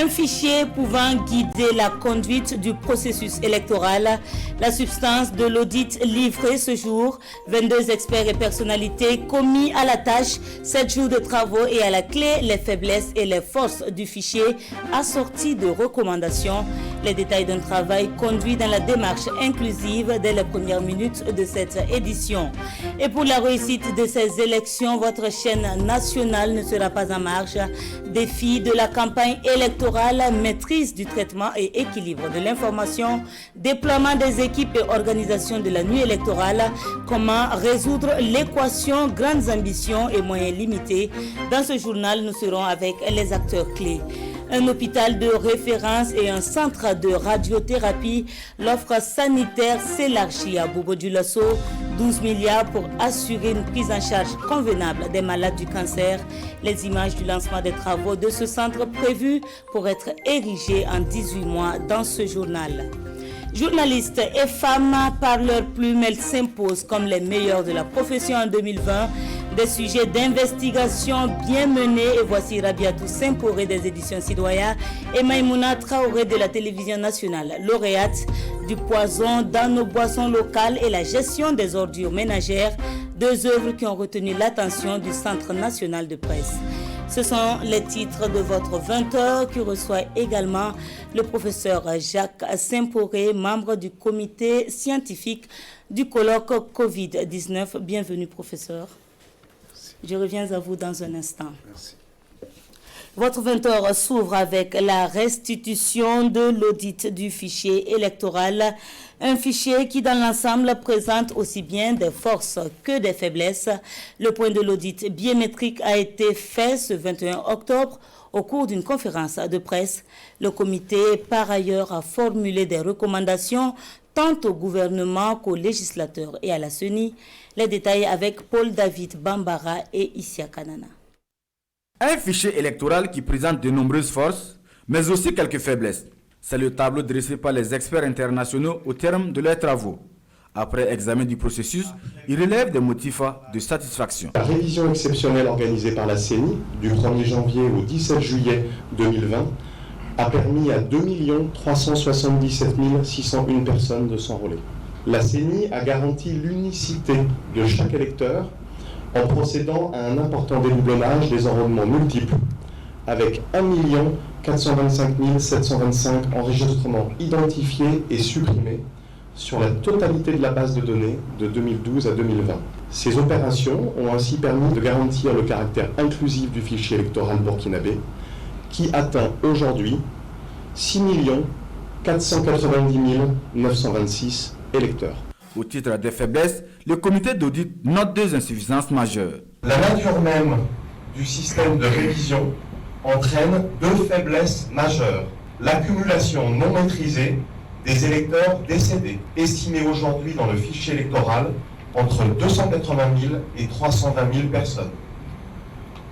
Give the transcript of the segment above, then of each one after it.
Un fichier pouvant guider la conduite du processus électoral. La substance de l'audit livré ce jour. 22 experts et personnalités commis à la tâche. 7 jours de travaux et à la clé les faiblesses et les forces du fichier assorties de recommandations. Les détails d'un travail conduit dans la démarche inclusive dès les premières minutes de cette édition. Et pour la réussite de ces élections, votre chaîne nationale ne sera pas en marge. Défi de la campagne électorale, maîtrise du traitement et équilibre de l'information, déploiement des équipes et organisation de la nuit électorale, comment résoudre l'équation, grandes ambitions et moyens limités. Dans ce journal, nous serons avec les acteurs clés. Un hôpital de référence et un centre de radiothérapie. L'offre sanitaire s'élargit à Bobo-Dioulasso. 12 milliards pour assurer une prise en charge convenable des malades du cancer. Les images du lancement des travaux de ce centre prévu pour être érigés en 18 mois dans ce journal. Journalistes et femmes, par leur plume, elles s'imposent comme les meilleures de la profession en 2020. Des sujets d'investigation bien menés. Et voici Rabiatou Semporé des éditions Sidoya et Maïmouna Traoré de la télévision nationale, lauréate du poison dans nos boissons locales et la gestion des ordures ménagères. 2 œuvres qui ont retenu l'attention du Centre national de presse. Ce sont les titres de votre 20h qui reçoit également le professeur Jacques Semporé, membre du comité scientifique du colloque Covid-19. Bienvenue, professeur. Je reviens à vous dans un instant. Merci. Votre 20h s'ouvre avec la restitution de l'audit du fichier électoral. Un fichier qui, dans l'ensemble, présente aussi bien des forces que des faiblesses. Le point de l'audit biométrique a été fait ce 21 octobre au cours d'une conférence de presse. Le comité, par ailleurs, a formulé des recommandations tant au gouvernement qu'aux législateurs et à la CENI. Les détails avec Paul-David Bambara et Issia Kanana. Un fichier électoral qui présente de nombreuses forces, mais aussi quelques faiblesses. C'est le tableau dressé par les experts internationaux au terme de leurs travaux. Après examen du processus, ils relèvent des motifs de satisfaction. La révision exceptionnelle organisée par la CENI du 1er janvier au 17 juillet 2020 a permis à 2 377 601 personnes de s'enrôler. La CENI a garanti l'unicité de chaque électeur en procédant à un important dédoublonnage des enrôlements multiples avec 1 425 725 enregistrements identifiés et supprimés sur la totalité de la base de données de 2012 à 2020. Ces opérations ont ainsi permis de garantir le caractère inclusif du fichier électoral burkinabé qui atteint aujourd'hui 6 490 926 électeurs. Au titre des faiblesses, le comité d'audit note 2 insuffisances majeures. La nature même du système de révision entraîne 2 faiblesses majeures. L'accumulation non maîtrisée des électeurs décédés, estimée aujourd'hui dans le fichier électoral entre 280 000 et 320 000 personnes,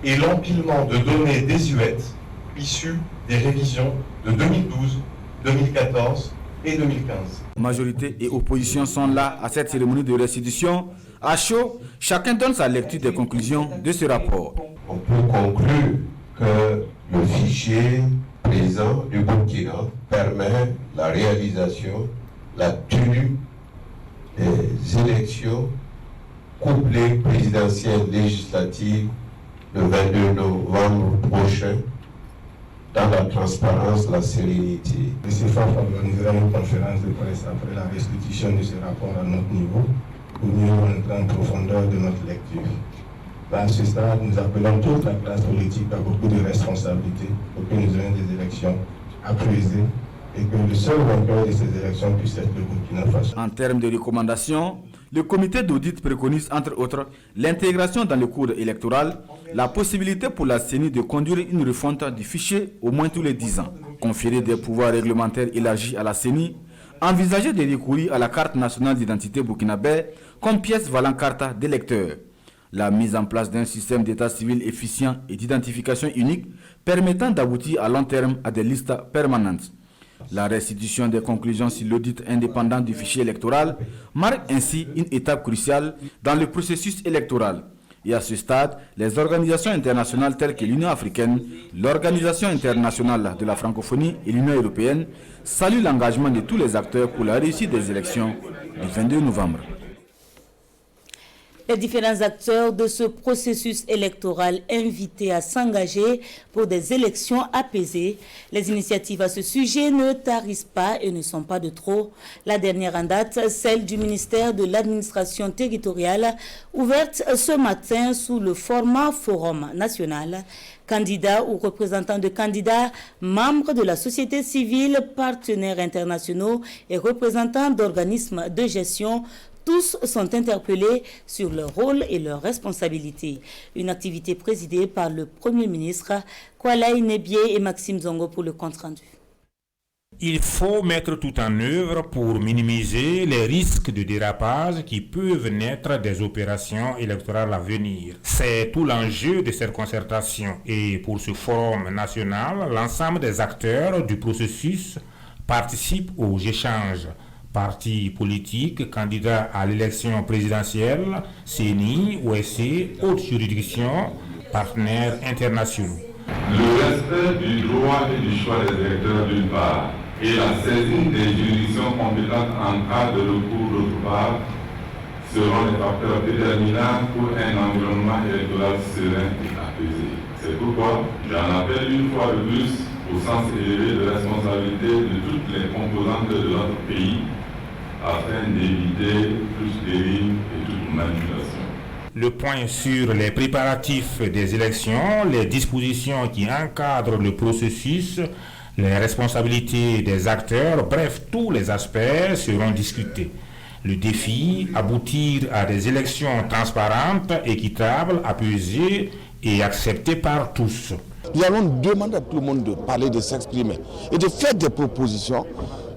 et l'empilement de données désuètes issues des révisions de 2012, 2014 et 2015. Majorité et opposition sont là à cette cérémonie de restitution. À chaud, chacun donne sa lecture des conclusions de ce rapport. On peut conclure que le fichier présent du Burkina permet la réalisation, la tenue des élections couplées présidentielles législatives le 22 novembre prochain dans la transparence, la sérénité. Le CFAF organisera une conférence de presse après la restitution de ce rapport à notre niveau pour mieux entrer en profondeur de notre lecture. À ce stade, nous appelons toute la classe politique à beaucoup de responsabilités pour que nous ayons des élections apaisées et que le seul vainqueur de ces élections puisse être le Burkina Faso. En termes de recommandations, le comité d'audit préconise entre autres l'intégration dans le cours électoral, la possibilité pour la CENI de conduire une refonte du fichier au moins tous les 10 ans, conférer des pouvoirs réglementaires élargis à la CENI, envisager de recourir à la carte nationale d'identité burkinabé comme pièce valant carte d'électeur, la mise en place d'un système d'état civil efficient et d'identification unique permettant d'aboutir à long terme à des listes permanentes. La restitution des conclusions sur l'audit indépendant du fichier électoral marque ainsi une étape cruciale dans le processus électoral. Et à ce stade, les organisations internationales telles que l'Union africaine, l'Organisation internationale de la francophonie et l'Union européenne saluent l'engagement de tous les acteurs pour la réussite des élections du 22 novembre. Les différents acteurs de ce processus électoral invités à s'engager pour des élections apaisées. Les initiatives à ce sujet ne tarissent pas et ne sont pas de trop. La dernière en date, celle du ministère de l'administration territoriale, ouverte ce matin sous le format Forum national. Candidats ou représentants de candidats, membres de la société civile, partenaires internationaux et représentants d'organismes de gestion, tous sont interpellés sur leur rôle et leurs responsabilités. Une activité présidée par le Premier ministre, Kwalae Nebie et Maxime Zongo pour le compte-rendu. Il faut mettre tout en œuvre pour minimiser les risques de dérapage qui peuvent naître des opérations électorales à venir. C'est tout l'enjeu de cette concertation. Et pour ce forum national, l'ensemble des acteurs du processus participent aux échanges. Partis politiques, candidats à l'élection présidentielle, CENI, OSC, hautes juridictions, partenaires internationaux. Le respect du droit et du choix des électeurs d'une part et la saisine des juridictions compétentes en cas de recours d'autre part seront les facteurs déterminants pour un environnement électoral serein et apaisé. C'est pourquoi j'en appelle une fois de plus au sens élevé de responsabilité de toutes les composantes de notre pays afin d'éviter toute dérive et toute manipulation. Le point sur les préparatifs des élections, les dispositions qui encadrent le processus, les responsabilités des acteurs, bref, tous les aspects seront discutés. Le défi, aboutir à des élections transparentes, équitables, apaisées et acceptées par tous. Nous allons demander à tout le monde de parler, de s'exprimer et de faire des propositions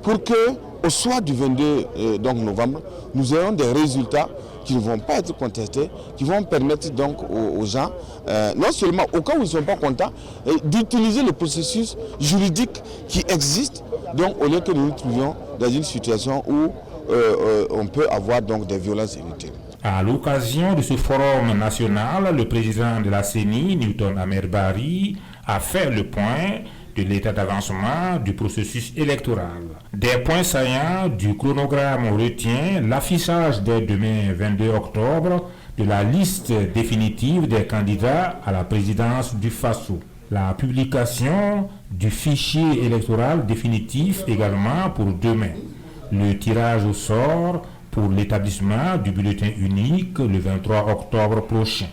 pour que, au soir du 22 novembre, nous ayons des résultats qui ne vont pas être contestés, qui vont permettre donc aux gens, non seulement au cas où ils ne sont pas contents, d'utiliser le processus juridique qui existe, donc au lieu que nous nous trouvions dans une situation où on peut avoir donc des violences inutiles. À l'occasion de ce forum national, le président de la CENI, Newton Amerbari, a fait le point de l'état d'avancement du processus électoral. Des points saillants du chronogramme retient l'affichage dès demain 22 octobre de la liste définitive des candidats à la présidence du FASO. La publication du fichier électoral définitif également pour demain. Le tirage au sort pour l'établissement du bulletin unique le 23 octobre prochain.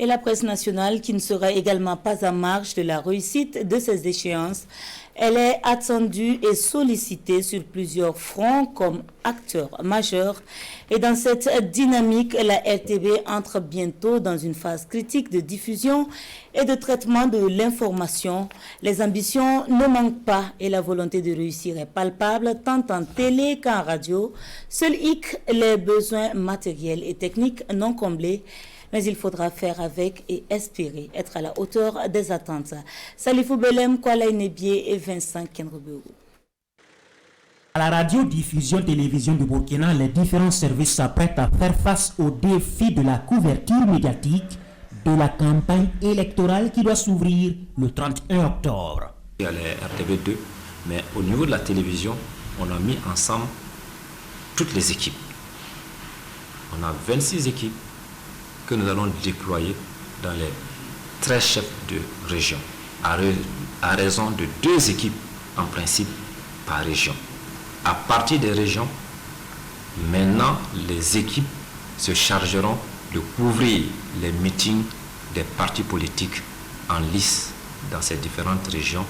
Et la presse nationale qui ne sera également pas en marge de la réussite de ces échéances. Elle est attendue et sollicitée sur plusieurs fronts comme acteur majeur. Et dans cette dynamique, la RTB entre bientôt dans une phase critique de diffusion et de traitement de l'information. Les ambitions ne manquent pas et la volonté de réussir est palpable tant en télé qu'en radio. Seul hic, les besoins matériels et techniques non comblés. Mais il faudra faire avec et espérer être à la hauteur des attentes. Salifou Belem, Kwalae Nebie et Vincent Kenrobeu. À la radiodiffusion télévision de Burkina, les différents services s'apprêtent à faire face aux défis de la couverture médiatique de la campagne électorale qui doit s'ouvrir le 31 octobre. Il y a les RTB2, mais au niveau de la télévision, on a mis ensemble toutes les équipes. On a 26 équipes que nous allons déployer dans les 13 chefs de région, à raison de 2 équipes en principe par région. À partir des régions, maintenant les équipes se chargeront de couvrir les meetings des partis politiques en lice dans ces différentes régions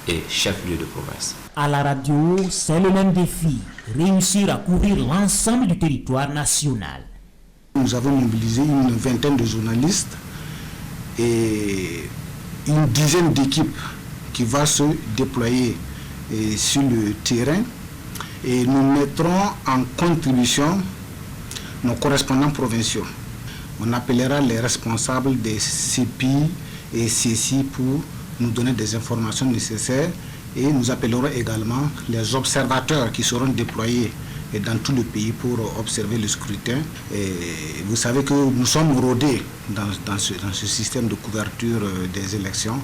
et chefs-lieux de province. À la radio, c'est le même défi, réussir à couvrir l'ensemble du territoire national. Nous avons mobilisé une vingtaine de journalistes et une dizaine d'équipes qui vont se déployer sur le terrain et nous mettrons en contribution nos correspondants provinciaux. On appellera les responsables des CPI et CSI pour nous donner des informations nécessaires et nous appellerons également les observateurs qui seront déployés dans tout le pays pour observer le scrutin. Et vous savez que nous sommes rodés dans ce système de couverture des élections.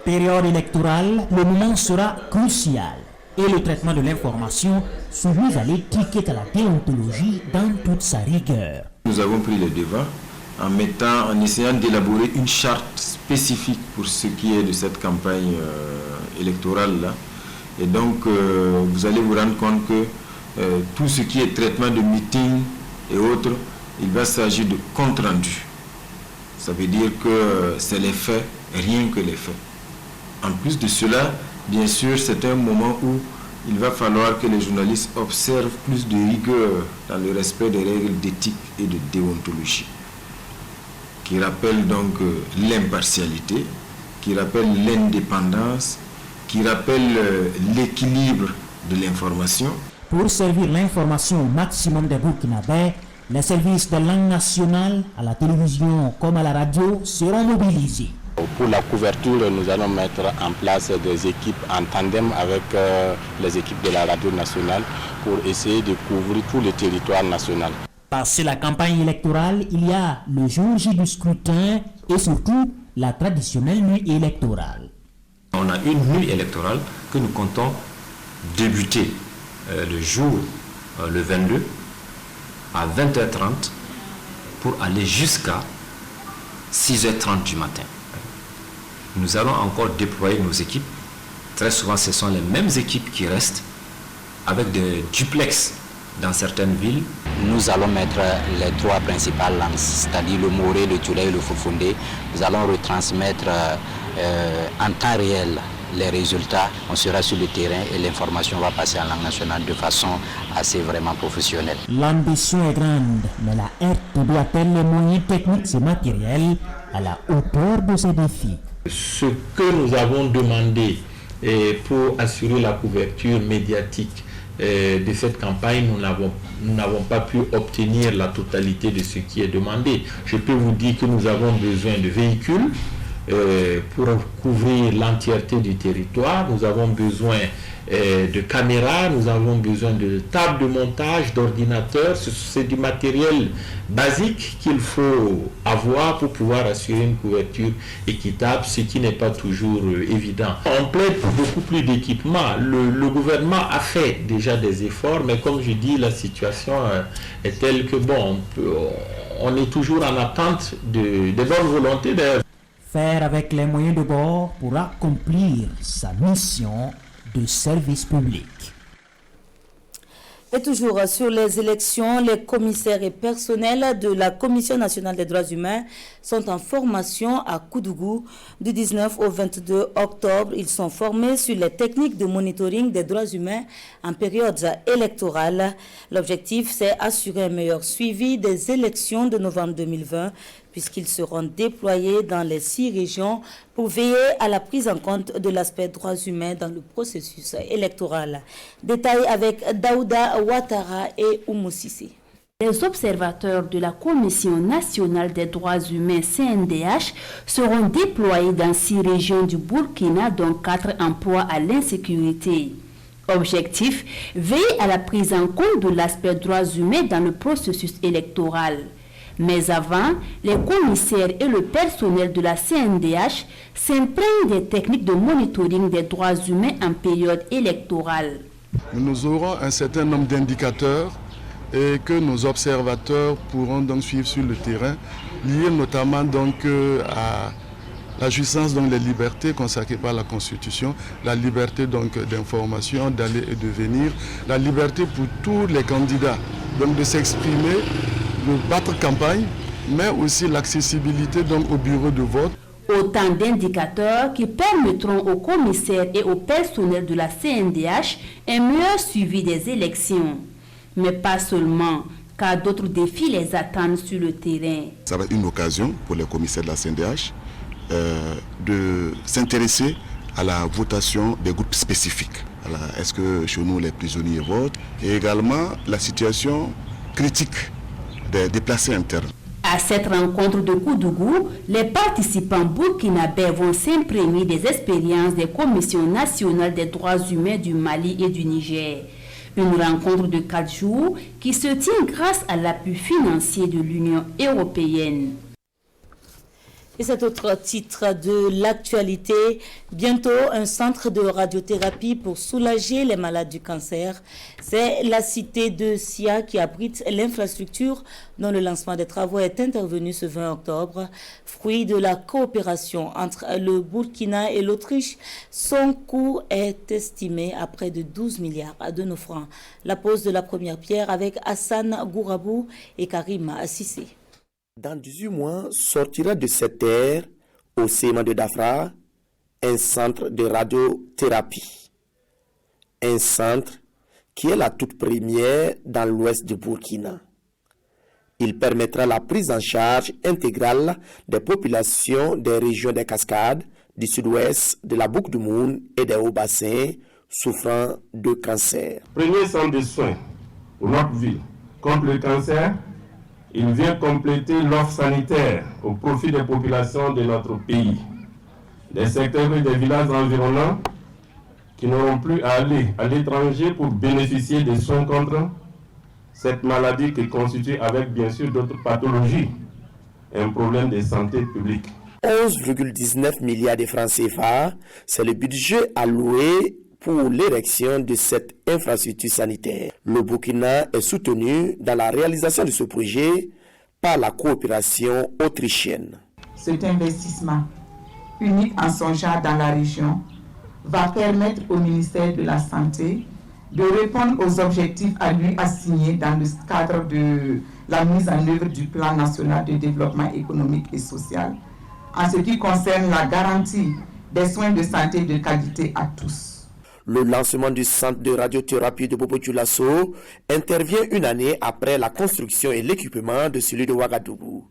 Période électorale, le moment sera crucial et le traitement de l'information soumis à l'éthique et à la déontologie dans toute sa rigueur. Nous avons pris le devant en essayant d'élaborer une charte spécifique pour ce qui est de cette campagne électorale-là. Et donc, vous allez vous rendre compte que tout ce qui est traitement de meeting et autres, il va s'agir de compte rendu. Ça veut dire que c'est les faits, rien que les faits. En plus de cela, bien sûr, c'est un moment où il va falloir que les journalistes observent plus de rigueur dans le respect des règles d'éthique et de déontologie, qui rappellent donc l'impartialité, qui rappellent l'indépendance, qui rappellent l'équilibre de l'information. Pour servir l'information au maximum des Burkinabés, les services de langue nationale, à la télévision comme à la radio, seront mobilisés. Pour la couverture, nous allons mettre en place des équipes en tandem avec les équipes de la radio nationale pour essayer de couvrir tout le territoire national. Passé la campagne électorale, il y a le jour J du scrutin et surtout la traditionnelle nuit électorale. On a une nuit électorale que nous comptons débuter le jour, le 22, à 20h30 pour aller jusqu'à 6h30 du matin. Nous allons encore déployer nos équipes. Très souvent, ce sont les mêmes équipes qui restent avec des duplex dans certaines villes. Nous allons mettre les trois principales langues, c'est-à-dire le Moré, le Tioula et le Fufundé. Nous allons retransmettre en temps réel les résultats. On sera sur le terrain et l'information va passer en langue nationale de façon assez vraiment professionnelle. L'ambition est grande, mais la RT doit-elle les moyens techniques et matériels à la hauteur de ces défis? Ce que nous avons demandé pour assurer la couverture médiatique de cette campagne, nous n'avons pas pu obtenir la totalité de ce qui est demandé. Je peux vous dire que nous avons besoin de véhicules pour couvrir l'entièreté du territoire. Nous avons besoin de caméras, nous avons besoin de tables de montage, d'ordinateurs. C'est du matériel basique qu'il faut avoir pour pouvoir assurer une couverture équitable, ce qui n'est pas toujours évident. On plaide pour beaucoup plus d'équipements. Le gouvernement a fait déjà des efforts, mais comme je dis, la situation est telle que on est toujours en attente de bonnes volontés. Faire avec les moyens de bord pour accomplir sa mission de service public. Et toujours sur les élections, les commissaires et personnels de la Commission nationale des droits humains sont en formation à Koudougou du 19 au 22 octobre. Ils sont formés sur les techniques de monitoring des droits humains en période électorale. L'objectif, c'est assurer un meilleur suivi des élections de novembre 2020 puisqu'ils seront déployés dans les 6 régions pour veiller à la prise en compte de l'aspect droits humains dans le processus électoral. Détail avec Daouda Ouattara et Oumou Sissé. Les observateurs de la Commission nationale des droits humains CNDH seront déployés dans 6 régions du Burkina, dont 4 en proie à l'insécurité. Objectif, veiller à la prise en compte de l'aspect droits humains dans le processus électoral. Mais avant, les commissaires et le personnel de la CNDH s'imprègnent des techniques de monitoring des droits humains en période électorale. Nous aurons un certain nombre d'indicateurs et que nos observateurs pourront donc suivre sur le terrain, liés notamment donc à la jouissance donc des libertés consacrées par la Constitution, la liberté donc d'information, d'aller et de venir, la liberté pour tous les candidats donc de s'exprimer, de battre campagne, mais aussi l'accessibilité donc au bureau de vote. Autant d'indicateurs qui permettront aux commissaires et au personnel de la CNDH un meilleur suivi des élections. Mais pas seulement, car d'autres défis les attendent sur le terrain. Ça va être une occasion pour les commissaires de la CNDH de s'intéresser à la votation des groupes spécifiques. Est-ce que chez nous les prisonniers votent? Et également la situation critique des déplacés internes. À cette rencontre de Koudougou, les participants burkinabés vont s'imprégner des expériences des commissions nationales des droits humains du Mali et du Niger. Une rencontre de 4 jours qui se tient grâce à l'appui financier de l'Union européenne. Et cet autre titre de l'actualité, bientôt un centre de radiothérapie pour soulager les malades du cancer. C'est la cité de Sia qui abrite l'infrastructure dont le lancement des travaux est intervenu ce 20 octobre. Fruit de la coopération entre le Burkina et l'Autriche, son coût est estimé à près de 12 milliards de nos francs. La pose de la première pierre avec Hassan Gourabou et Karim Assissé. Dans 18 mois, sortira de cette terre, au sément de Dafra, un centre de radiothérapie. Un centre qui est la toute première dans l'ouest du Burkina. Il permettra la prise en charge intégrale des populations des régions des Cascades, du sud-ouest, de la Boucle du Moun et des hauts-bassins souffrant de cancer. Premier centre de soins pour notre ville contre le cancer. Il vient compléter l'offre sanitaire au profit des populations de notre pays, des secteurs et des villages environnants qui n'auront plus à aller à l'étranger pour bénéficier des soins contre cette maladie qui constitue, avec bien sûr d'autres pathologies, un problème de santé publique. 11,19 milliards de francs CFA, c'est le budget alloué pour l'érection de cette infrastructure sanitaire. Le Burkina est soutenu dans la réalisation de ce projet par la coopération autrichienne. Cet investissement, unique en son genre dans la région, va permettre au ministère de la Santé de répondre aux objectifs à lui assignés dans le cadre de la mise en œuvre du plan national de développement économique et social, en ce qui concerne la garantie des soins de santé de qualité à tous. Le lancement du centre de radiothérapie de Bobo-Dioulasso intervient une année après la construction et l'équipement de celui de Ouagadougou.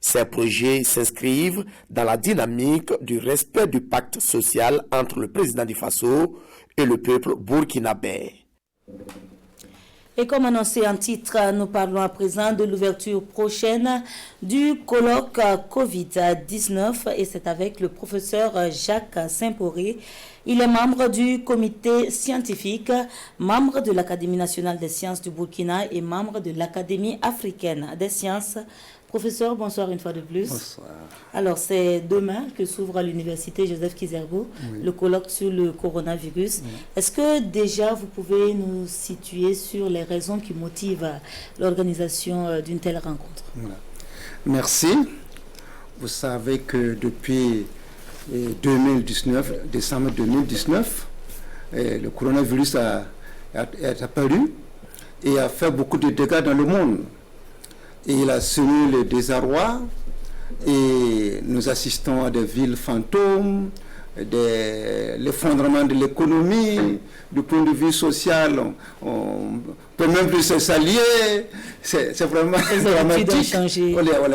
Ces projets s'inscrivent dans la dynamique du respect du pacte social entre le président du Faso et le peuple burkinabé. Et comme annoncé en titre, nous parlons à présent de l'ouverture prochaine du colloque Covid-19 et c'est avec le professeur Jacques Saint-Poré. Il est membre du comité scientifique, membre de l'Académie nationale des sciences du Burkina et membre de l'Académie africaine des sciences. Professeur, bonsoir une fois de plus. Bonsoir. Alors, c'est demain que s'ouvre à l'université Joseph Kizerbo, le colloque sur le coronavirus. Est-ce que déjà vous pouvez nous situer sur les raisons qui motivent l'organisation d'une telle rencontre? Merci. Vous savez que depuis 2019, décembre 2019, le coronavirus est apparu et a fait beaucoup de dégâts dans le monde. Et il a semé le désarroi et nous assistons à des villes fantômes, l'effondrement de l'économie, du point de vue social, on ne peut même plus s'allier, c'est vraiment dramatique.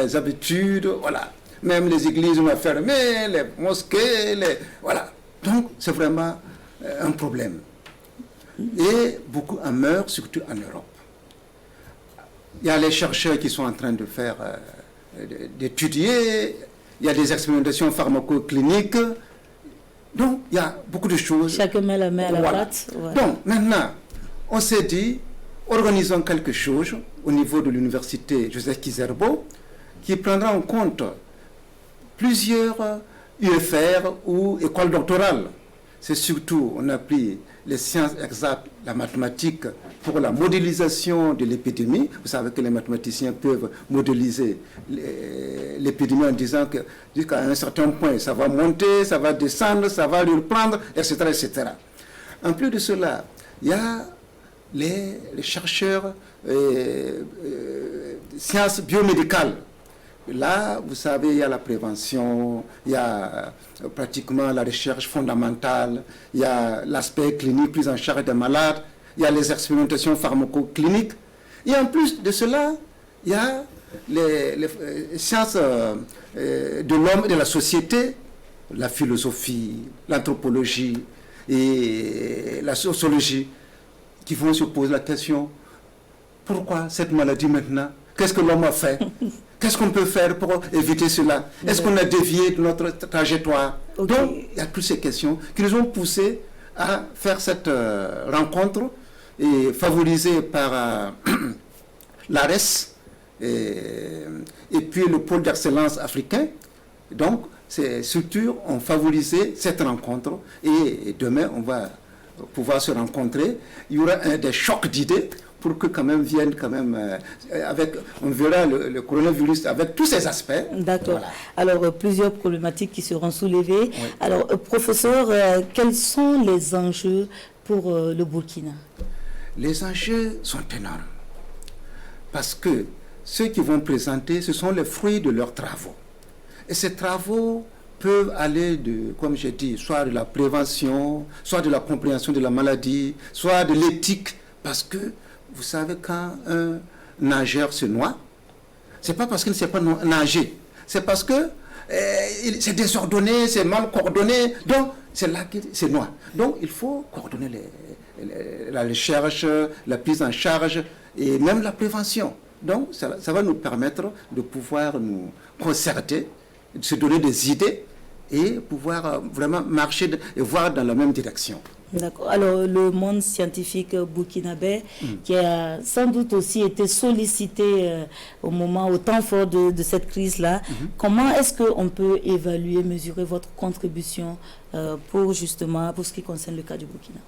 Les habitudes, voilà. Même les églises ont fermé, les mosquées, voilà. Donc c'est vraiment un problème. Et beaucoup en meurent, surtout en Europe. Il y a les chercheurs qui sont en train de faire, d'étudier, il y a des expérimentations pharmacocliniques, donc il y a beaucoup de choses. Chacun met la main à la pâte. Voilà. Donc maintenant, on s'est dit, organisons quelque chose au niveau de l'université Joseph Kizerbo qui prendra en compte plusieurs UFR ou écoles doctorales. C'est surtout, on a pris les sciences exactes, la mathématique pour la modélisation de l'épidémie. Vous savez que les mathématiciens peuvent modéliser l'épidémie en disant que jusqu'à un certain point, ça va monter, ça va descendre, ça va reprendre, etc., etc. En plus de cela, il y a les chercheurs sciences biomédicales. Là, vous savez, il y a la prévention, il y a pratiquement la recherche fondamentale, il y a l'aspect clinique, prise en charge des malades, il y a les expérimentations pharmacocliniques. Et en plus de cela, il y a les sciences de l'homme et de la société, la philosophie, l'anthropologie et la sociologie, qui vont se poser la question, pourquoi cette maladie maintenant? Qu'est-ce que l'homme a fait? Qu'est-ce qu'on peut faire pour éviter cela? Est-ce qu'on a dévié de notre trajectoire? Donc, il y a toutes ces questions qui nous ont poussés à faire cette rencontre est favorisé par l'ARES et puis le pôle d'excellence africain. Donc, ces structures ont favorisé cette rencontre et demain, on va pouvoir se rencontrer. Il y aura des chocs d'idées pour que quand même viennent quand même on verra le coronavirus avec tous ses aspects. D'accord. Voilà. Alors, plusieurs problématiques qui seront soulevées. Oui. Alors, professeur, quels sont les enjeux pour le Burkina? Les enjeux sont énormes parce que ceux qui vont présenter, ce sont les fruits de leurs travaux. Et ces travaux peuvent aller de, comme j'ai dit, soit de la prévention, soit de la compréhension de la maladie, soit de l'éthique, parce que vous savez, quand un nageur se noie, c'est pas parce qu'il ne sait pas nager, c'est parce que c'est désordonné, c'est mal coordonné, donc c'est là qu'il se noie. Donc il faut coordonner la recherche, la prise en charge et même la prévention. Donc ça va nous permettre de pouvoir nous concerter, de se donner des idées et pouvoir vraiment marcher et voir dans la même direction. D'accord. Alors, le monde scientifique burkinabé, qui a sans doute aussi été sollicité au temps fort de cette crise-là, comment est-ce qu'on peut évaluer, mesurer votre contribution pour ce qui concerne le cas du Burkina?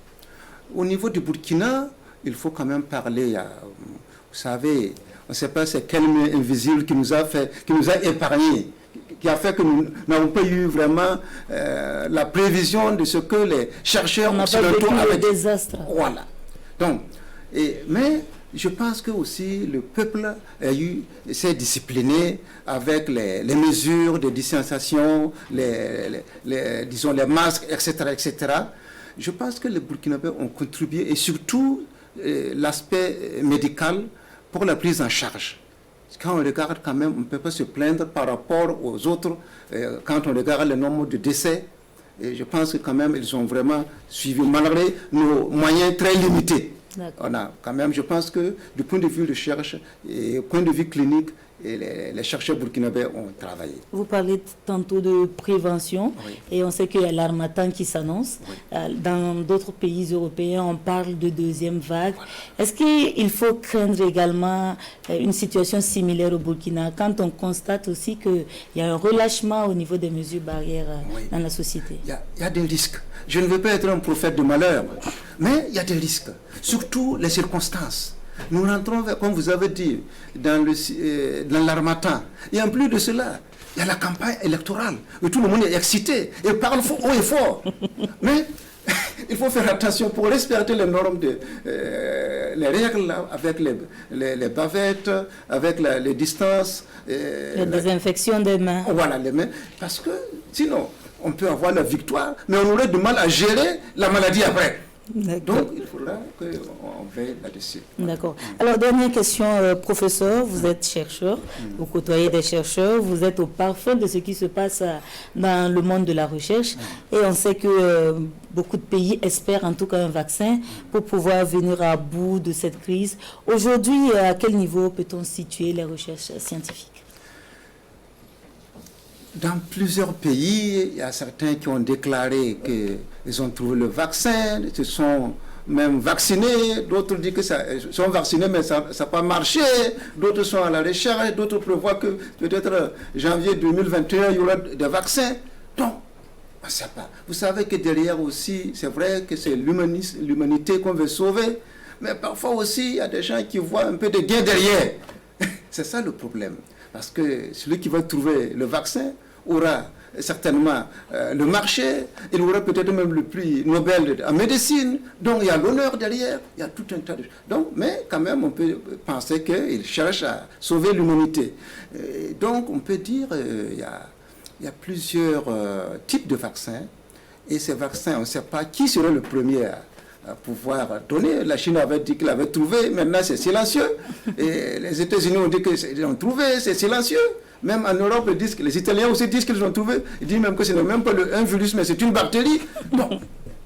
Au niveau du Burkina, il faut quand même parler, vous savez, on ne sait pas c'est quel main invisible qui nous a épargné, qui a fait que nous n'avons pas eu vraiment la prévision de ce que les chercheurs occidentaux avaient dit. Désastre. Voilà. Donc, mais je pense que aussi le peuple s'est discipliné avec les mesures de distanciation, disons les masques, etc., etc. Je pense que les Burkinabés ont contribué et surtout l'aspect médical pour la prise en charge. Quand on regarde quand même, on ne peut pas se plaindre par rapport aux autres. Quand on regarde le nombre de décès, et je pense que quand même, ils ont vraiment suivi, malgré nos moyens très limités. On a quand même, je pense que du point de vue recherche et du point de vue clinique, et les chercheurs burkinabés ont travaillé. Vous parlez tantôt de prévention, et on sait qu'il y a l'harmattan qui s'annonce. Dans d'autres pays européens, on parle de deuxième vague. Est-ce qu'il faut craindre également une situation similaire au Burkina quand on constate aussi qu'il y a un relâchement au niveau des mesures barrières dans la société? Il y a des risques. Je ne veux pas être un prophète de malheur, mais il y a des risques, surtout les circonstances. Nous rentrons, comme vous avez dit, dans l'harmattan. Et en plus de cela, il y a la campagne électorale. Et tout le monde est excité et parle haut et fort. Mais il faut faire attention pour respecter les normes, les règles avec les bavettes, avec les distances. La désinfection des mains. Voilà, les mains. Parce que sinon, on peut avoir la victoire, mais on aurait du mal à gérer la maladie après. Donc, il faudra qu'on veille là-dessus. D'accord. Alors, dernière question, professeur, vous êtes chercheur, vous côtoyez des chercheurs, vous êtes au parfum de ce qui se passe dans le monde de la recherche, et on sait que beaucoup de pays espèrent en tout cas un vaccin pour pouvoir venir à bout de cette crise. Aujourd'hui, à quel niveau peut-on situer les recherches scientifiques? Dans plusieurs pays, il y a certains qui ont déclaré qu'ils ont trouvé le vaccin, ils se sont même vaccinés, d'autres disent qu'ils sont vaccinés mais ça n'a pas marché, d'autres sont à la recherche, d'autres prévoient que peut-être janvier 2021, il y aura des vaccins. Donc, on ne sait pas. Vous savez que derrière aussi, c'est vrai que c'est l'humanité qu'on veut sauver, mais parfois aussi, il y a des gens qui voient un peu de gain derrière. C'est ça le problème. Parce que celui qui va trouver le vaccin aura certainement le marché, il aura peut-être même le prix Nobel en médecine, donc il y a l'honneur derrière, il y a tout un tas de choses. Donc, mais quand même, on peut penser qu'il cherche à sauver l'humanité. Donc, on peut dire qu'il y a plusieurs types de vaccins, et ces vaccins, on ne sait pas qui sera le premier à pouvoir donner. La Chine avait dit qu'il avait trouvé, maintenant c'est silencieux. Et les États-Unis ont dit qu'ils ont trouvé, c'est silencieux. Même en Europe, ils disent que les Italiens aussi disent qu'ils ont trouvé. Ils disent même que ce n'est même pas un virus, mais c'est une bactérie. Bon,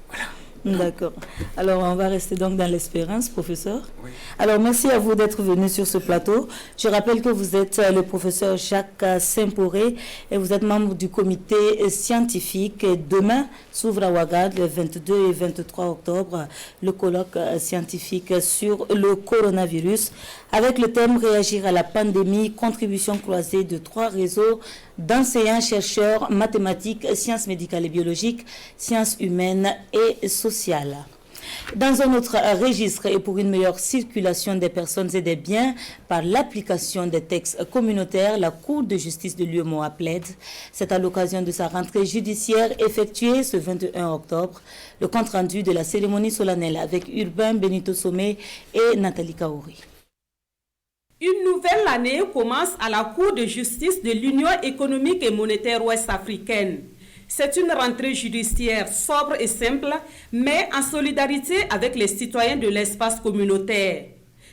voilà. D'accord. Alors, on va rester donc dans l'espérance, professeur. Oui. Alors, merci à vous d'être venu sur ce plateau. Je rappelle que vous êtes le professeur Jacques Saint-Poré et vous êtes membre du comité scientifique. Et demain s'ouvre à Ouagad, le 22 et 23 octobre, le colloque scientifique sur le coronavirus avec le thème « Réagir à la pandémie, contribution croisée de 3 réseaux d'enseignants, chercheurs, mathématiques, sciences médicales et biologiques, sciences humaines et sociales. » Dans un autre registre et pour une meilleure circulation des personnes et des biens par l'application des textes communautaires, la Cour de justice de l'UEMOA plaide. C'est à l'occasion de sa rentrée judiciaire effectuée ce 21 octobre. Le compte-rendu de la cérémonie solennelle avec Urbain Benito Somé et Nathalie Kaouri. Une nouvelle année commence à la Cour de justice de l'Union économique et monétaire ouest-africaine. C'est une rentrée judiciaire sobre et simple, mais en solidarité avec les citoyens de l'espace communautaire.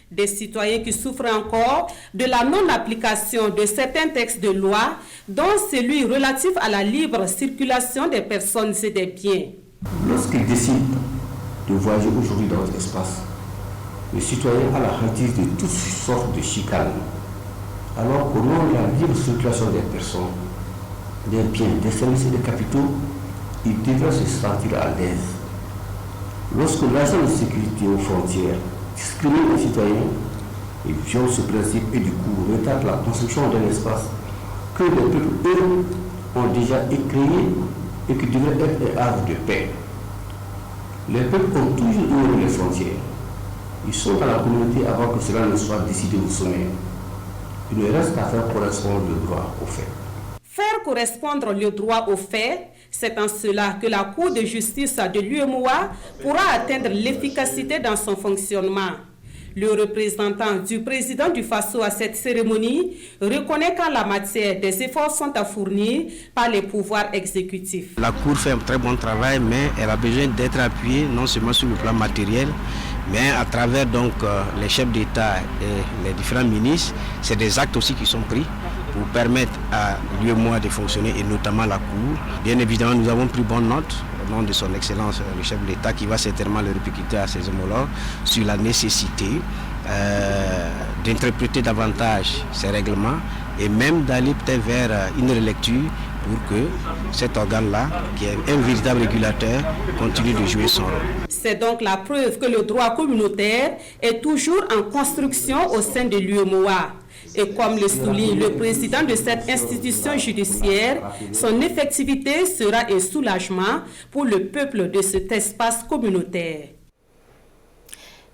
Des citoyens qui souffrent encore de la non-application de certains textes de loi, dont celui relatif à la libre circulation des personnes et des biens. Lorsqu'ils décident de voyager aujourd'hui dans notre espace, le citoyen a la hantise de toutes sortes de chicanes. Alors, au nom de la libre circulation des personnes, des biens, des services et des capitaux, il devrait se sentir à l'aise. Lorsque l'agent de sécurité aux frontières discrimine les citoyens et viole ce principe et du coup retarde la construction d'un espace que les peuples, eux, ont déjà créé et qui devrait être un havre de paix. Les peuples ont toujours honoré les frontières. Ils sont dans la communauté avant que cela ne soit décidé au sommet. Il ne reste qu'à faire correspondre le droit aux faits. Faire correspondre le droit aux faits, c'est en cela que la Cour de justice de l'UEMOA pourra atteindre l'efficacité dans son fonctionnement. Le représentant du président du FASO à cette cérémonie reconnaît qu'en la matière, des efforts sont à fournir par les pouvoirs exécutifs. La Cour fait un très bon travail, mais elle a besoin d'être appuyée non seulement sur le plan matériel, mais à travers donc les chefs d'État et les différents ministres. C'est des actes aussi qui sont pris pour permettre à l'UEMOA de fonctionner et notamment la Cour. Bien évidemment, nous avons pris bonne note au nom de son Excellence le chef de l'État qui va certainement le répercuter à ses homologues sur la nécessité d'interpréter davantage ces règlements et même d'aller peut-être vers une relecture pour que cet organe-là, qui est un véritable régulateur, continue de jouer son rôle. C'est donc la preuve que le droit communautaire est toujours en construction au sein de l'UEMOA. Et comme le souligne le président de cette institution judiciaire, son effectivité sera un soulagement pour le peuple de cet espace communautaire.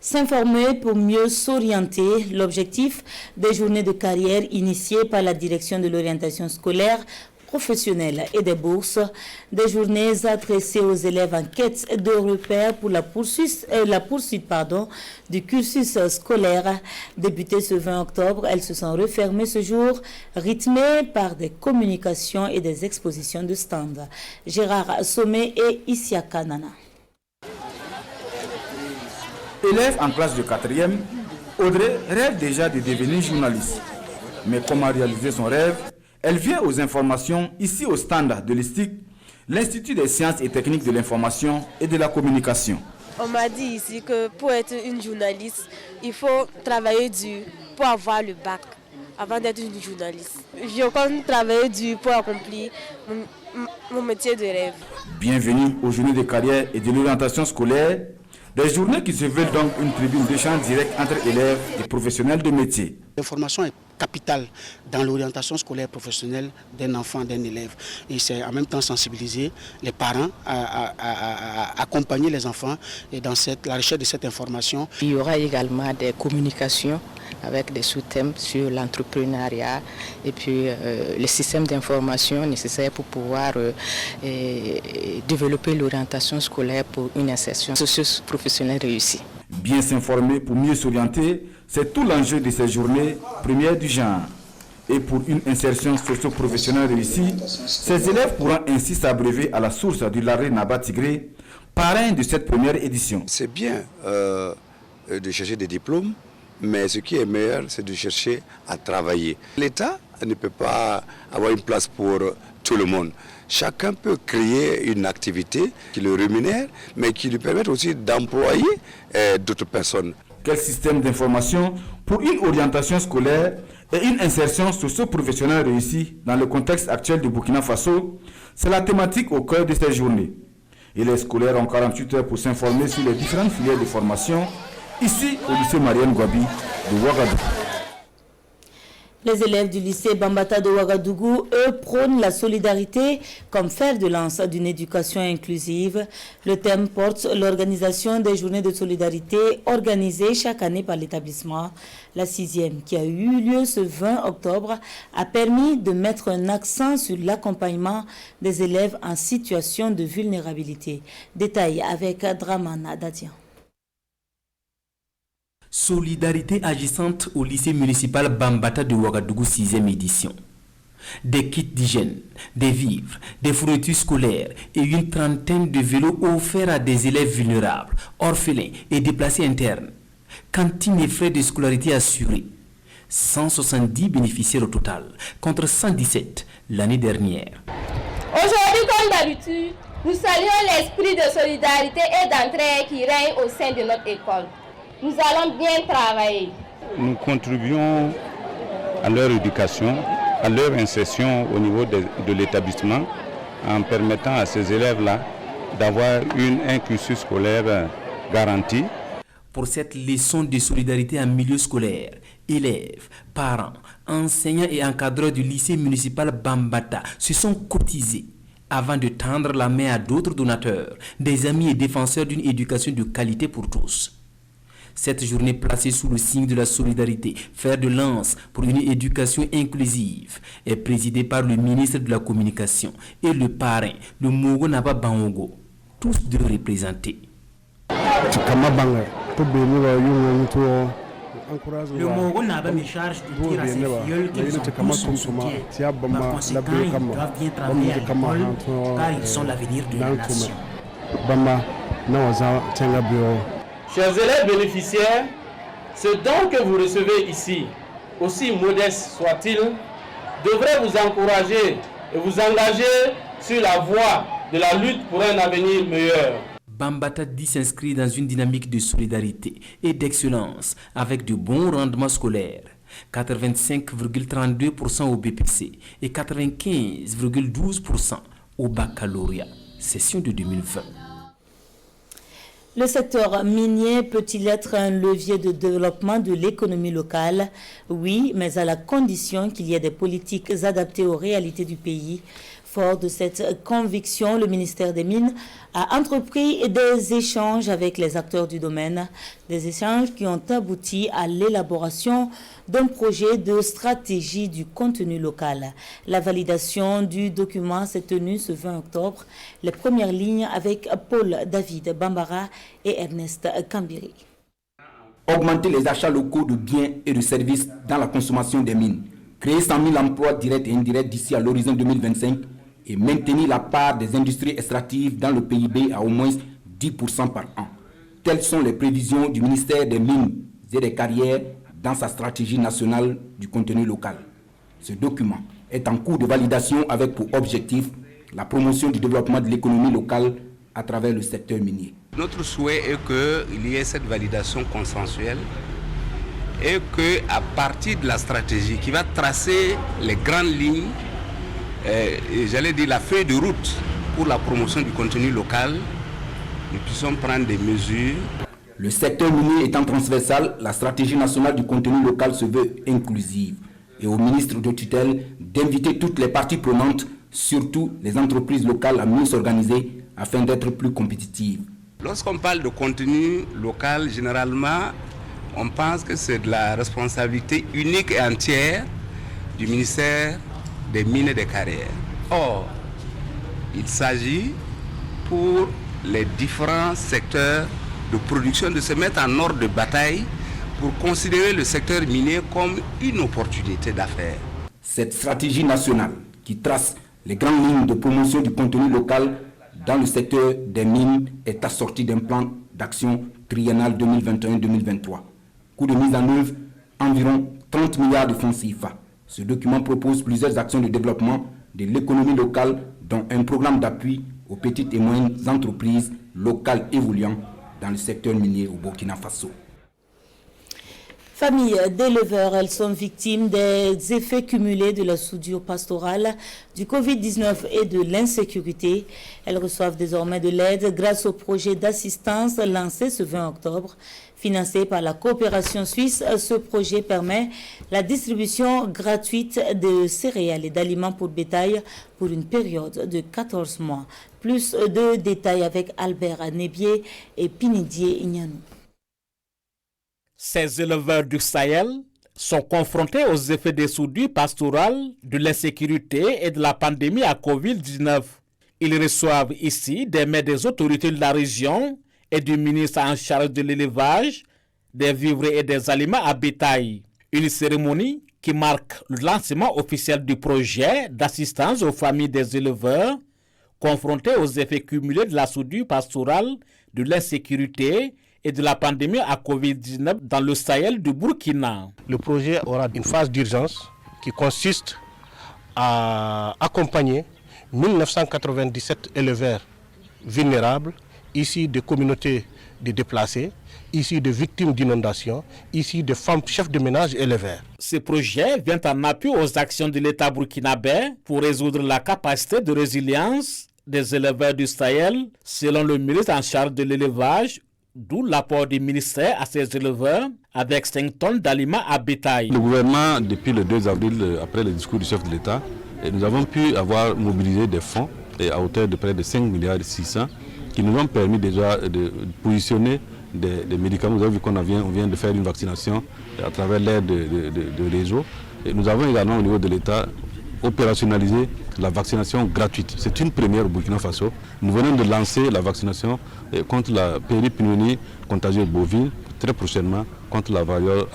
S'informer pour mieux s'orienter, l'objectif des journées de carrière initiées par la direction de l'orientation scolaire professionnelle et des bourses, des journées adressées aux élèves en quête de repères pour la poursuite du cursus scolaire. Débutées ce 20 octobre, elles se sont refermées ce jour, rythmées par des communications et des expositions de stands. Gérard Sommet et Isiaka Nana. Élève en classe de 4e, Audrey rêve déjà de devenir journaliste. Mais comment réaliser son rêve? Elle vient aux informations ici au stand de l'ISTIC, l'Institut des sciences et techniques de l'information et de la communication. On m'a dit ici que pour être une journaliste, il faut travailler dur pour avoir le bac avant d'être une journaliste. Je compte travailler dur pour accomplir mon métier de rêve. Bienvenue aux journées de carrière et de l'orientation scolaire, des journées qui se veulent donc une tribune d'échange direct entre élèves et professionnels de métier. L'information est capitale dans l'orientation scolaire professionnelle d'un enfant, d'un élève. Et c'est en même temps sensibiliser les parents à accompagner les enfants et dans la recherche de cette information. Il y aura également des communications avec des sous-thèmes sur l'entrepreneuriat et puis le système d'information nécessaire pour pouvoir développer l'orientation scolaire pour une insertion socio-professionnelle réussie. Bien s'informer pour mieux s'orienter, c'est tout l'enjeu de ces journées premières du genre. Et pour une insertion socio-professionnelle réussie, ces élèves pourront ainsi s'abreuver à la source du Laré Naba Tigré, parrain de cette première édition. C'est bien de chercher des diplômes, mais ce qui est meilleur, c'est de chercher à travailler. L'État ne peut pas avoir une place pour tout le monde. Chacun peut créer une activité qui le rémunère, mais qui lui permette aussi d'employer d'autres personnes. Quel système d'information pour une orientation scolaire et une insertion socio-professionnelle réussie dans le contexte actuel du Burkina Faso, c'est la thématique au cœur de cette journée. Et les scolaires ont 48 heures pour s'informer sur les différentes filières de formation ici au lycée Mariam Gwabi de Ouagadougou. Les élèves du lycée Bambata de Ouagadougou, eux, prônent la solidarité comme fer de lance d'une éducation inclusive. Le thème porte l'organisation des journées de solidarité organisées chaque année par l'établissement. La 6e, qui a eu lieu ce 20 octobre, a permis de mettre un accent sur l'accompagnement des élèves en situation de vulnérabilité. Détail avec Dramana Dadian. Solidarité agissante au lycée municipal Bambata de Ouagadougou 6e édition. Des kits d'hygiène, des vivres, des fournitures scolaires et une trentaine de vélos offerts à des élèves vulnérables, orphelins et déplacés internes. Cantine et frais de scolarité assurés. 170 bénéficiaires au total, contre 117 l'année dernière. Aujourd'hui, comme d'habitude, nous saluons l'esprit de solidarité et d'entraide qui règne au sein de notre école. Nous allons bien travailler. Nous contribuons à leur éducation, à leur insertion au niveau de l'établissement, en permettant à ces élèves-là d'avoir un cursus scolaire garanti. Pour cette leçon de solidarité en milieu scolaire, élèves, parents, enseignants et encadreurs du lycée municipal Bambata se sont cotisés avant de tendre la main à d'autres donateurs, des amis et défenseurs d'une éducation de qualité pour tous. Cette journée placée sous le signe de la solidarité, fer de lance pour une éducation inclusive, est présidée par le ministre de la Communication et le parrain, le Mogo Naba Bangogo, tous deux représentés. Le Mogo Naba me charge de dire à ses filleuls qu'ils ont tout son soutien. Par conséquent, ils doivent bien travailler à l'école car ils sont l'avenir de la nation. Chers élèves bénéficiaires, ce don que vous recevez ici, aussi modeste soit-il, devrait vous encourager et vous engager sur la voie de la lutte pour un avenir meilleur. Bambata 10 s'inscrit dans une dynamique de solidarité et d'excellence avec de bons rendements scolaires. 85,32% au BPC et 95,12% au baccalauréat. Session de 2020. Le secteur minier peut-il être un levier de développement de l'économie locale? Oui, mais à la condition qu'il y ait des politiques adaptées aux réalités du pays. Fort de cette conviction, le ministère des Mines a entrepris des échanges avec les acteurs du domaine, des échanges qui ont abouti à l'élaboration d'un projet de stratégie du contenu local. La validation du document s'est tenue ce 20 octobre. Les premières lignes avec Paul David Bambara et Ernest Kambiri. Augmenter les achats locaux de biens et de services dans la consommation des mines. Créer 100 000 emplois directs et indirects d'ici à l'horizon 2025 et maintenir la part des industries extractives dans le PIB à au moins 10% par an. Telles sont les prévisions du ministère des Mines et des Carrières dans sa stratégie nationale du contenu local. Ce document est en cours de validation avec pour objectif la promotion du développement de l'économie locale à travers le secteur minier. Notre souhait est qu'il y ait cette validation consensuelle et qu'à partir de la stratégie qui va tracer les grandes lignes, j'allais dire la feuille de route pour la promotion du contenu local, nous puissions prendre des mesures. Le secteur minier étant transversal, la stratégie nationale du contenu local se veut inclusive et au ministre de tutelle d'inviter toutes les parties prenantes, surtout les entreprises locales, à mieux s'organiser afin d'être plus compétitives. Lorsqu'on parle de contenu local, généralement, on pense que c'est de la responsabilité unique et entière du ministère des Mines et des Carrières. Or, il s'agit pour les différents secteurs de production de se mettre en ordre de bataille pour considérer le secteur minier comme une opportunité d'affaires. Cette stratégie nationale qui trace les grandes lignes de promotion du contenu local dans le secteur des mines est assortie d'un plan d'action triennal 2021-2023. Coût de mise en œuvre, environ 30 milliards de francs CFA. Ce document propose plusieurs actions de développement de l'économie locale, dont un programme d'appui aux petites et moyennes entreprises locales évoluant dans le secteur minier au Burkina Faso. Familles d'éleveurs, elles sont victimes des effets cumulés de la soudure pastorale, du Covid-19 et de l'insécurité. Elles reçoivent désormais de l'aide grâce au projet d'assistance lancé ce 20 octobre. Financé par la coopération suisse, ce projet permet la distribution gratuite de céréales et d'aliments pour bétail pour une période de 14 mois. Plus de détails avec Albert Nebier et Pinidier Ignanou. Ces éleveurs du Sahel sont confrontés aux effets des soudures pastorales, de l'insécurité et de la pandémie à Covid-19. Ils reçoivent ici des mains des autorités de la région et du ministre en charge de l'élevage, des vivres et des aliments à bétail. Une cérémonie qui marque le lancement officiel du projet d'assistance aux familles des éleveurs confrontés aux effets cumulés de la soudure pastorale, de l'insécurité et de la pandémie à Covid-19 dans le Sahel du Burkina. Le projet aura une phase d'urgence qui consiste à accompagner 1997 éleveurs vulnérables, issus de communautés de déplacés, issus de victimes d'inondations, issus de femmes chefs de ménage éleveurs. Ce projet vient en appui aux actions de l'État burkinabé pour résoudre la capacité de résilience des éleveurs du Sahel, selon le ministre en charge de l'élevage, d'où l'apport du ministère à ces éleveurs avec 5 tonnes d'aliments à bétail. Le gouvernement, depuis le 2 avril, après le discours du chef de l'État, nous avons pu avoir mobilisé des fonds à hauteur de près de 5 milliards et 600 qui nous ont permis déjà de positionner des médicaments. Vous avez vu on vient de faire une vaccination à travers l'aide de réseau. Et nous avons également au niveau de l'État opérationnalisé la vaccination gratuite. C'est une première au Burkina Faso. Nous venons de lancer la vaccination contre la péripneumonie contagieuse bovine, très prochainement contre la variole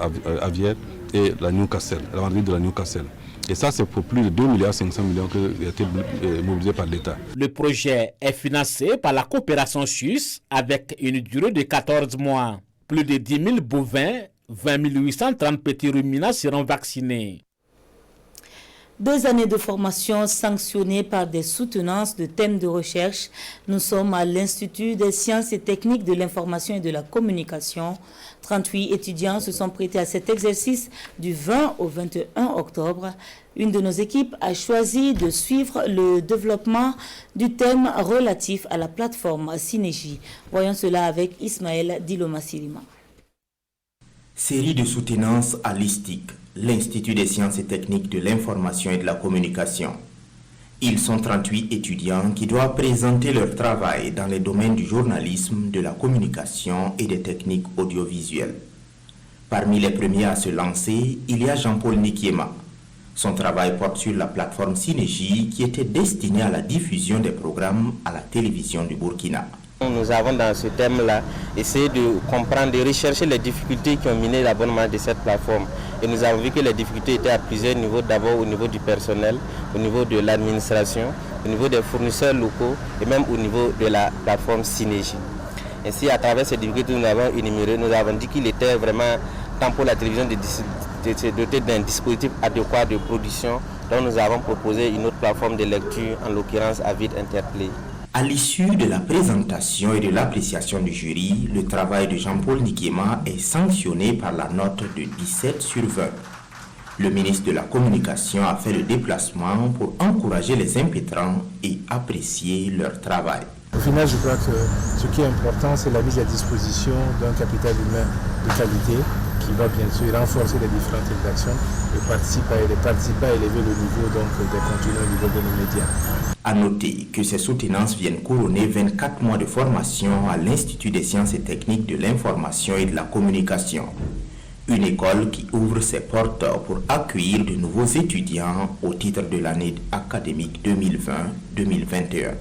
aviaire et la Newcastle, la maladie de la Newcastle. Et ça, c'est pour plus de 2,5 milliards qui ont été mobilisés par l'État. Le projet est financé par la coopération suisse avec une durée de 14 mois. Plus de 10 000 bovins, 20 830 petits ruminants seront vaccinés. 2 années de formation sanctionnées par des soutenances de thèmes de recherche. Nous sommes à l'Institut des sciences et techniques de l'information et de la communication. 38 étudiants se sont prêtés à cet exercice du 20 au 21 octobre. Une de nos équipes a choisi de suivre le développement du thème relatif à la plateforme Synergie. Voyons cela avec Ismaël Diloma-Silima. Série de soutenances à l'ISTIC, l'Institut des sciences et techniques de l'information et de la communication. Ils sont 38 étudiants qui doivent présenter leur travail dans les domaines du journalisme, de la communication et des techniques audiovisuelles. Parmi les premiers à se lancer, il y a Jean-Paul Nikiema. Son travail porte sur la plateforme Synergie qui était destinée à la diffusion des programmes à la télévision du Burkina. Nous avons dans ce thème-là essayé de comprendre, de rechercher les difficultés qui ont miné l'abonnement de cette plateforme. Et nous avons vu que les difficultés étaient à plusieurs niveaux, d'abord au niveau du personnel, au niveau de l'administration, au niveau des fournisseurs locaux et même au niveau de la plateforme Synergie. Ainsi, à travers ces difficultés que nous avons énumérées, nous avons dit qu'il était vraiment temps pour la télévision de se doter d'un dispositif adéquat de production, dont nous avons proposé une autre plateforme de lecture, en l'occurrence Avid Interplay. À l'issue de la présentation et de l'appréciation du jury, le travail de Jean-Paul Nikiema est sanctionné par la note de 17 sur 20. Le ministre de la Communication a fait le déplacement pour encourager les impétrants et apprécier leur travail. Au final, je crois que ce qui est important, c'est la mise à disposition d'un capital humain de qualité qui va bien sûr renforcer les différentes rédactions et participer à élever le niveau des contenus au niveau de nos médias. À noter que ces soutenances viennent couronner 24 mois de formation à l'Institut des sciences et techniques de l'information et de la communication. Une école qui ouvre ses portes pour accueillir de nouveaux étudiants au titre de l'année académique 2020-2021.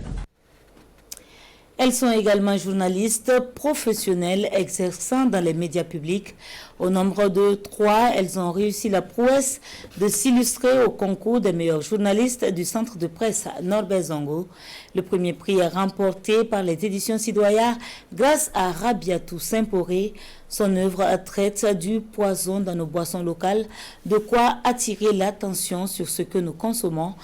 Elles sont également journalistes professionnelles exerçant dans les médias publics. Au nombre de 3, elles ont réussi la prouesse de s'illustrer au concours des meilleurs journalistes du centre de presse Norbert Zongo. Le premier prix est remporté par les éditions Sidoya grâce à Rabiatou Saint-Poré. Son œuvre traite du poison dans nos boissons locales, de quoi attirer l'attention sur ce que nous consommons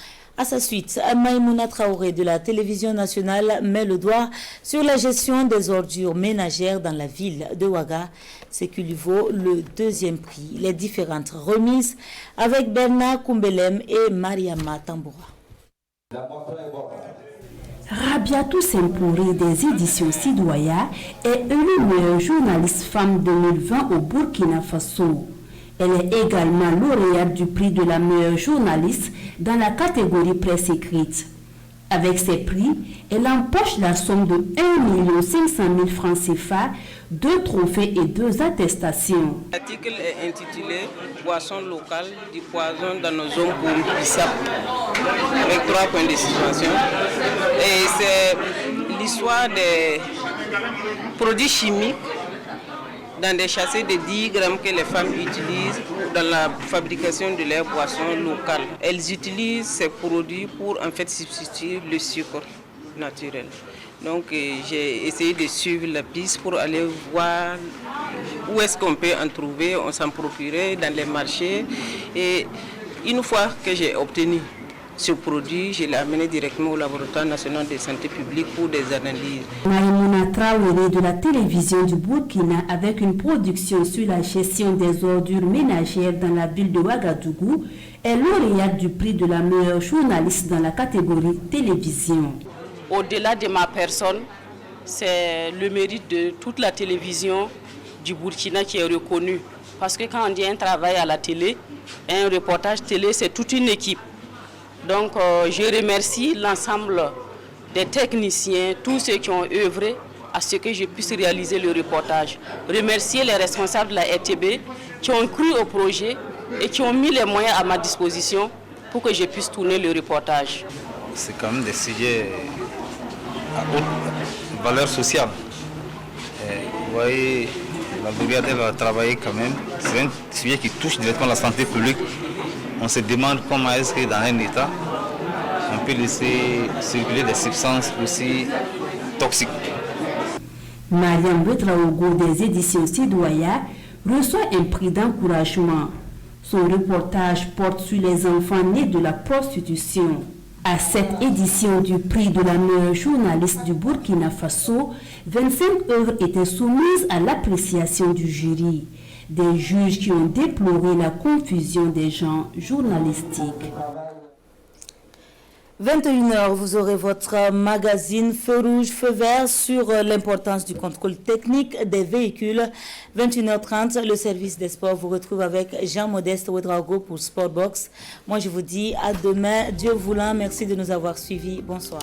À sa suite, Maïmouna Traoré de la télévision nationale met le doigt sur la gestion des ordures ménagères dans la ville de Ouaga, ce qui lui vaut le 2e prix. Les différentes remises avec Bernard Koumbelem et Mariama Tamboura. Rabiatou Sempouré des éditions Sidoya est élue meilleure journaliste femme 2020 au Burkina Faso. Elle est également lauréate du prix de la meilleure journaliste dans la catégorie presse écrite. Avec ces prix, elle empoche la somme de 1 500 000 francs CFA, 2 trophées et 2 attestations. L'article est intitulé « Boisson locale du poison dans nos zones pour Bissap » avec 3 points de situation. Et c'est l'histoire des produits chimiques dans des chassés de 10 grammes que les femmes utilisent dans la fabrication de leurs boissons locales. Elles utilisent ces produits pour en fait substituer le sucre naturel. Donc j'ai essayé de suivre la piste pour aller voir où est-ce qu'on peut en trouver, on s'en procurait dans les marchés. Et une fois que j'ai obtenu ce produit, je l'ai amené directement au laboratoire national de santé publique pour des analyses. Maïmouna Traoré de la télévision du Burkina avec une production sur la gestion des ordures ménagères dans la ville de Ouagadougou est lauréate du prix de la meilleure journaliste dans la catégorie télévision. Au-delà de ma personne, c'est le mérite de toute la télévision du Burkina qui est reconnue. Parce que quand on dit un travail à la télé, un reportage télé, c'est toute une équipe. Donc je remercie l'ensemble des techniciens, tous ceux qui ont œuvré à ce que je puisse réaliser le reportage. Remercier les responsables de la RTB qui ont cru au projet et qui ont mis les moyens à ma disposition pour que je puisse tourner le reportage. C'est quand même des sujets à haute valeur sociale. Vous voyez, la brigade va travailler quand même. C'est un sujet qui touche directement la santé publique. On se demande comment est-ce que dans un État, on peut laisser circuler des substances aussi toxiques. Mariam Betraogo des éditions Sidoya reçoit un prix d'encouragement. Son reportage porte sur les enfants nés de la prostitution. À cette édition du prix de la meilleure journaliste du Burkina Faso, 25 œuvres étaient soumises à l'appréciation du jury. Des juges qui ont déploré la confusion des genres journalistiques. 21h, vous aurez votre magazine Feu rouge, feu vert sur l'importance du contrôle technique des véhicules. 21h30, le service des sports vous retrouve avec Jean-Modeste Ouedraogo pour Sportbox. Moi, je vous dis à demain, Dieu voulant. Merci de nous avoir suivis. Bonsoir.